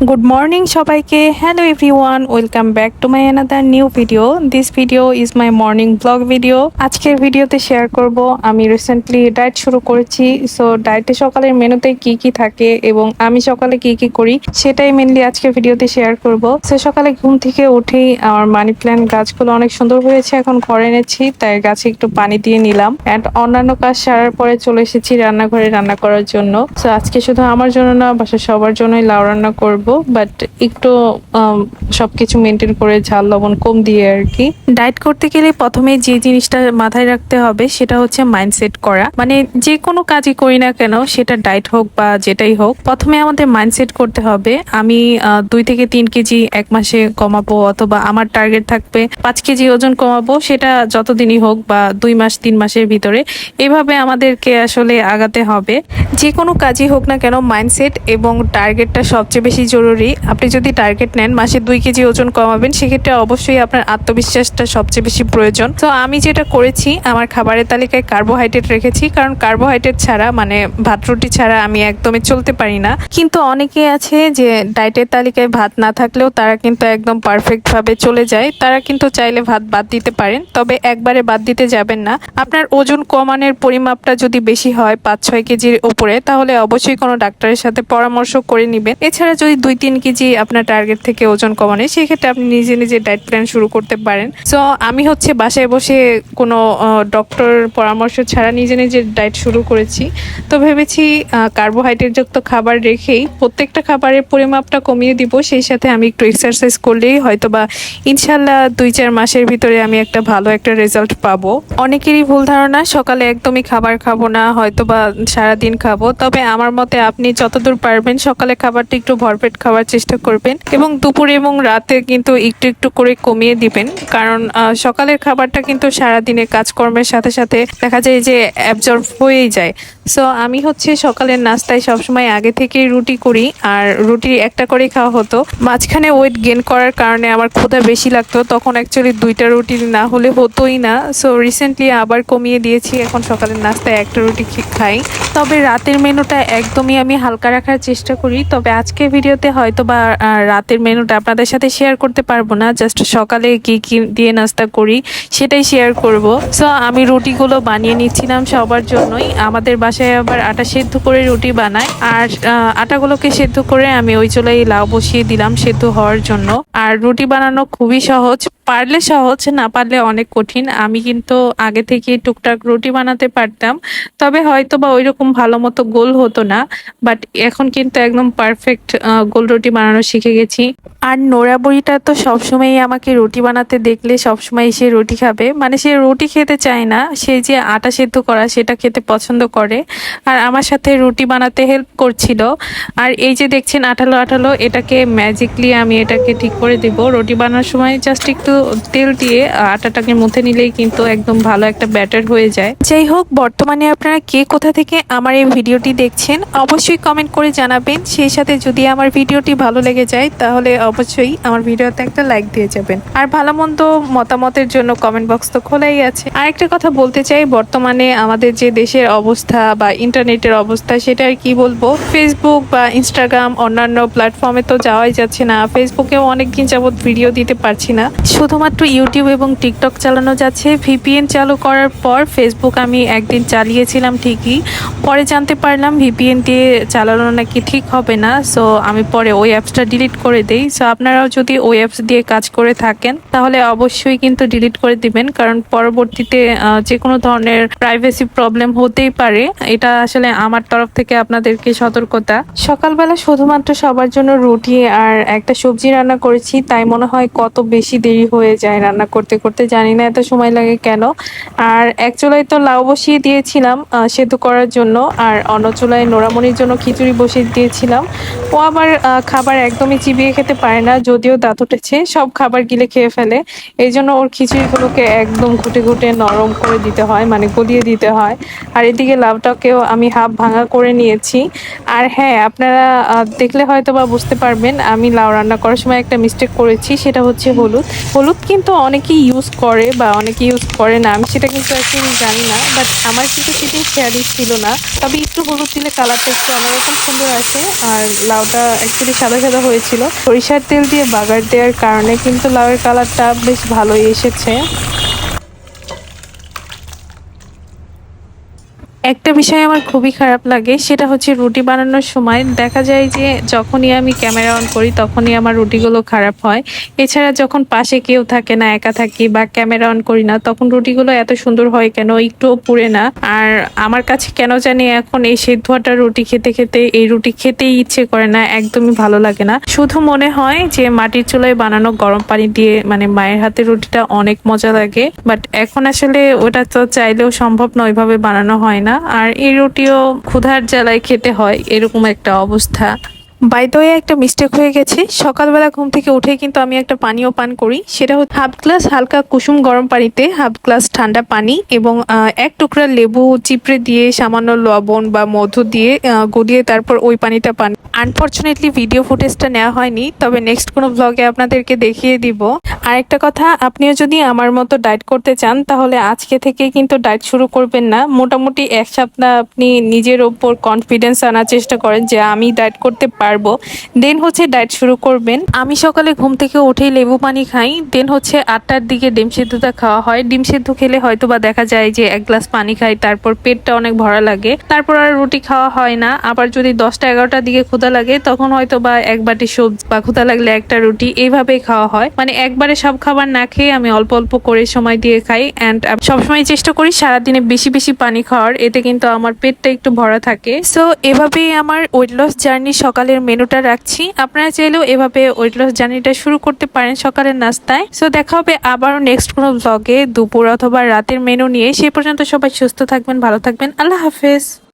Good morning সবাইকে. Hello everyone, welcome back to my another new video. This video is my morning vlog video. আজকের ভিডিওতে share করব আমি recently diet শুরু করেছি. সো ডায়েটে সকালের মেনুতে কি কি থাকে এবং আমি সকালে কি কি করি সেটাই মেনলি আজকের ভিডিওতে শেয়ার করব. সো সকালে ঘুম থেকে উঠেই আমার মানি প্ল্যান্ট গাছগুলো অনেক সুন্দর হয়েছে, এখন ঘরে এনেছি, তাই গাছে একটু পানি দিয়ে নিলাম অ্যান্ড অন্যান্য কাজ সারার পরে চলে এসেছি রান্নাঘরে রান্না করার জন্য. সো আজকে শুধু আমার জন্য না, বাসার সবার জন্যই লাউ রান্না করব, বাট একটু সবকিছু মেনটেন করে ঝাল লবণ কম দিয়ে আর কি. ডায়েট করতে গেলে প্রথমে যে জিনিসটা মাথায় রাখতে হবে সেটা হচ্ছে মাইন্ডসেট করা. মানে যে কোনো কাজই করি না কেন, সেটা ডায়েট হোক বা যেটাই হোক, প্রথমে আমাদের মাইন্ডসেট করতে হবে আমি 2 থেকে 3 কেজি এক মাসে কমাবো, অথবা আমার টার্গেট থাকবে 5 কেজি ওজন কমাবো, সেটা যতদিনই হোক বা 2 মাস 3 মাসের ভিতরে. এভাবে আমাদেরকে আসলে আগাতে হবে. যে কোনো কাজই হোক না কেন, মাইন্ডসেট এবং টার্গেটটা সবচেয়ে বেশি জরুরি. আপনি যদি টার্গেট নেন মাসে 2 কেজি ওজন কমাবেন, সেক্ষেত্রে অবশ্যই আপনার আত্মবিশ্বাসটা সবচেয়ে বেশি প্রয়োজন. তো আমি যেটা করেছি, আমার খাবারের তালিকায় কার্বোহাইড্রেট রেখেছি, কারণ কার্বোহাইড্রেট ছাড়া মানে ভাত রুটি ছাড়া আমি একদমই চলতে পারি না. কিন্তু অনেকে আছে যে ডায়েটের তালিকায় ভাত না থাকলেও তারা কিন্তু একদম পারফেক্ট ভাবে চলে যায়. তারা কিন্তু চাইলে ভাত বাদ দিতে পারেন, তবে একবারে বাদ দিতে যাবেন না. আপনার ওজন কমানোর পরিমাপটা যদি বেশি হয় 5-6 কেজির উপরে, তাহলে অবশ্যই কোনো ডাক্তারের সাথে পরামর্শ করে নেবেন. এছাড়া যদি 2-3 কেজি আপনার টার্গেট থেকে ওজন কমানো, সেক্ষেত্রে আপনি নিজে নিজে ডায়েট প্ল্যান শুরু করতে পারেন. সো আমি হচ্ছে বাসায় বসে কোনো ডক্টর পরামর্শ ছাড়া নিজে নিজে ডায়েট শুরু করেছি. তো ভেবেছি কার্বোহাইড্রেট যুক্ত খাবার রেখেই প্রত্যেকটা খাবারের পরিমাপটা কমিয়ে দিব, সেই সাথে আমি একটু এক্সারসাইজ করলেই হয়তোবা ইনশাল্লাহ 2-4 মাসের ভিতরে আমি একটা ভালো একটা রেজাল্ট পাবো. অনেকেরই ভুল ধারণা সকালে একদমই খাবার খাবো না, হয়তোবা সারাদিন খাবো. তবে আমার মতে আপনি যতদূর পারবেন সকালে খাবারটা একটু ভরপেট খাওয়ার চেষ্টা করবেন, এবং দুপুরে এবং রাতে কিন্তু একটু একটু করে কমিয়ে দিবেন. কারণ সকালের খাবারটা কিন্তু সারাদিনের কাজকর্মের সাথে সাথে দেখা যায় যে অ্যাবজর্ব হয়েই যায়. সো আমি হচ্ছে সকালের নাস্তায় সবসময় আগে থেকেই রুটি করি, আর রুটি একটা করে খাওয়া হতো. মাঝখানে ওয়েট গেইন করার কারণে আমার ক্ষুধা বেশি লাগতো, তখন অ্যাকচুয়ালি 2টা রুটি না হলে হতোই না. সো রিসেন্টলি আবার কমিয়ে দিয়েছি, এখন সকালের নাস্তায় একটা রুটি খাই. তবে রাতের মেনুটা একদমই আমি হালকা রাখার চেষ্টা করি. তবে আজকের ভিডিওতে হয়তো বা রাতের মেনুটা আপনাদের সাথে শেয়ার করতে পারবো না, জাস্ট সকালে কি কি দিয়ে নাস্তা করি সেটাই শেয়ার করব. সো আমি রুটিগুলো বানিয়ে নিচ্ছিলাম সবার জন্যই. আমাদের বাসায় আবার আটা সেদ্ধ করে রুটি বানায়, আর আটাগুলোকে সেদ্ধ করে আমি ওই চুলায় লাউ বসিয়ে দিলাম সেদ্ধ হওয়ার জন্য. আর রুটি বানানো খুবই সহজ, পারলে সহজ, না পারলে অনেক কঠিন. আমি কিন্তু আগে থেকে টুকটাক রুটি বানাতে পারতাম, তবে হয়তো বা ওইরকম ভালো মতো গোল হতো না, বাট এখন কিন্তু একদম পারফেক্ট গোল রুটি বানানো শিখে গেছি. আর নোরা বুড়িটা তো সবসময়ই আমাকে রুটি বানাতে দেখলে সবসময় সে রুটি খাবে, মানে সে রুটি খেতে চায় না, সে যে আটা সেদ্ধ করা সেটা খেতে পছন্দ করে, আর আমার সাথে রুটি বানাতে হেল্প করছিল. আর এই যে দেখছেন আঠালো আঠালো, এটাকে ম্যাজিকলি আমি এটাকে ঠিক করে দেব. রুটি বানানোর সময় জাস্ট একটু তেল দিয়ে আটাটাকে মুথে নিলেই কিন্তু একদম ভালো একটা ব্যাটার হয়ে যায়. যাই হোক, বর্তমানে আপনারা কে কোথা থেকে আমার এই ভিডিওটি দেখছেন অবশ্যই কমেন্ট করে জানাবেন. সেই সাথে যদি আমার ভিডিওটি ভালো লেগে যায় তাহলে অবশ্যই আমার ভিডিওতে একটা লাইক দিয়ে যাবেন. আর ভালো মন্দ মতামতের জন্য কমেন্ট বক্স তো খোলাই আছে. আরেকটা কথা বলতে চাই, বর্তমানে আমাদের যে দেশের অবস্থা বা ইন্টারনেটের অবস্থা, সেটা আর কি বলবো, ফেসবুক বা ইনস্টাগ্রাম অন্যান্য প্ল্যাটফর্মে তো যাওয়াই যাচ্ছে না. ফেসবুকেও অনেকদিন যাবত ভিডিও দিতে পারছি না, শুধুমাত্র ইউটিউব এবং টিকটক চালানো যাচ্ছে. ভিপিএন চালু করার পর ফেসবুক আমি একদিন চালিয়েছিলাম ঠিকই, পরে জানতে পারলাম ভিপিএন দিয়ে চালানো নাকি ঠিক হবে না. সো আমি পরে ওই অ্যাপসটা ডিলিট করে দেই. সো আপনারাও যদি ওই অ্যাপস দিয়ে কাজ করে থাকেন তাহলে অবশ্যই কিন্তু ডিলিট করে দিবেন, কারণ পরবর্তীতে যে কোনো ধরনের প্রাইভেসি প্রবলেম হতেই পারে. এটা আসলে আমার তরফ থেকে আপনাদেরকে সতর্কতা. সকালবেলা শুধুমাত্র সবার জন্য রুটি আর একটা সবজি রান্না করেছি, তাই মনে হয় কত বেশি দেরি হয়ে যায় রান্না করতে করতে, জানি না এত সময় লাগে কেন. আর এক চুলায় তো লাউ বসিয়ে দিয়েছিলাম সেদ্ধ করার জন্য, আর অন্য চুলায় নোরামনির জন্য খিচুড়ি বসিয়ে দিয়েছিলাম. ও আবার খাবার একদমই চিবিয়ে খেতে পারে না, যদিও দাঁত উঠেছে, সব খাবার গিলে খেয়ে ফেলে. এই জন্য ওর খিচুড়িগুলোকে একদম ঘুটে ঘুটে নরম করে দিতে হয়, মানে গলিয়ে দিতে হয়. আর এদিকে লাউটাকেও আমি হাফ ভাঙা করে নিয়েছি. আর হ্যাঁ, আপনারা দেখলে হয়তো বা বুঝতে পারবেন আমি লাউ রান্না করার সময় একটা মিস্টেক করেছি, সেটা হচ্ছে হলুদ। হলুদ কিন্তু অনেকেই ইউজ করে বা অনেকে ইউজ করে না, আমি সেটা কিন্তু অ্যাকচুয়ালি জানি না, বাট আমার কিন্তু সেদিন খেয়ালই ছিল না। তবে একটু হলুদ দিলে কালারটা একটু অন্যরকম সুন্দর আসে। আর লাউটা অ্যাকচুয়ালি সাদা সাদা হয়েছিল, সরিষার তেল দিয়ে বাগার দেওয়ার কারণে কিন্তু লাউয়ের কালারটা বেশ ভালোই এসেছে। একটা বিষয় আমার খুবই খারাপ লাগে, সেটা হচ্ছে রুটি বানানোর সময় দেখা যায় যে যখনই আমি ক্যামেরা অন করি তখনই আমার রুটিগুলো খারাপ হয়। এছাড়া যখন পাশে কেউ থাকে না, একা থাকি বা ক্যামেরা অন করি না, তখন রুটিগুলো এত সুন্দর হয় কেন, একটুও পুড়ে না। আর আমার কাছে কেন জানি এখন এই সেদ্ধ আটার রুটি খেতে খেতে এই রুটি খেতেই ইচ্ছে করে না, একদমই ভালো লাগে না। শুধু মনে হয় যে মাটির চুলায় বানানো গরম পানি দিয়ে মানে মায়ের হাতের রুটিটা অনেক মজা লাগে, বাট এখন আসলে ওটা তো চাইলেও সম্ভব না, ওইভাবে বানানো হয় না। আর এই রুটিও ক্ষুধার জ্বালায় খেতে হয়, এরকম একটা অবস্থা। বাই দ্য ওয়ে, একটা মিস্টেক হয়ে গেছে। সকালবেলা ঘুম থেকে উঠে কিন্তু আমি একটা পানীয় পান করি, সেটা হচ্ছে হাফ গ্লাস হালকা কুসুম গরম পানিতে হাফ গ্লাস ঠান্ডা পানি এবং এক টুকরা লেবু চিপড়ে দিয়ে সামান্য লবণ বা মধু দিয়ে গলিয়ে তারপর ওই পানিটা পান। আনফর্চুনেটলি ভিডিও ফুটেজটা নেওয়া হয়নি, তবে নেক্সট কোনো ব্লগে আপনাদেরকে দেখিয়ে দিব। আরেকটা কথা, আপনিও যদি আমার মতো ডায়েট করতে চান তাহলে আজকে থেকে কিন্তু ডায়েট শুরু করবেন না। মোটামুটি এক সপ্তাহ আপনি নিজের ওপর কনফিডেন্স আনার চেষ্টা করেন যে আমি ডায়েট করতে পারবো, দেন হচ্ছে ডায়েট শুরু করবেন। আমি সকালে ঘুম থেকে উঠেই লেবু পানি খাই, দেন হচ্ছে 8টার দিকে ডিম সিদ্ধটা খাওয়া হয়। ডিম সিদ্ধ খেলে হয়তো বা দেখা যায় যে 1 গ্লাস পানি খাই, তারপর পেটটা অনেক ভরা লাগে, তারপর আর রুটি খাওয়া হয় না। আবার যদি 10টা 11টার দিকে ক্ষুধা লাগে তখন হয়তো বা এক বাটি সবজি বা ক্ষুধা লাগলে একটা রুটি, এইভাবেই খাওয়া হয়। মানে একবারে সব খাবার না খেয়ে আমি অল্প অল্প করে সময় দিয়ে খাই। অ্যান্ড সবসময় চেষ্টা করি সারাদিনে বেশি বেশি পানি খাওয়ার, এতে কিন্তু আমার পেটটা একটু ভরা থাকে। সো এভাবেই আমার ওয়েট লস জার্নি সকালের মেনুটা রাখছি। আপনারা চাইলেও এভাবে ওয়েট লস জার্নিটা শুরু করতে পারেন সকালের নাস্তায়। সো দেখা হবে আবারও নেক্সট কোনো ব্লগে দুপুর অথবা রাতের মেনু নিয়ে। সেই পর্যন্ত সবাই সুস্থ থাকবেন, ভালো থাকবেন, আল্লাহ হাফেজ।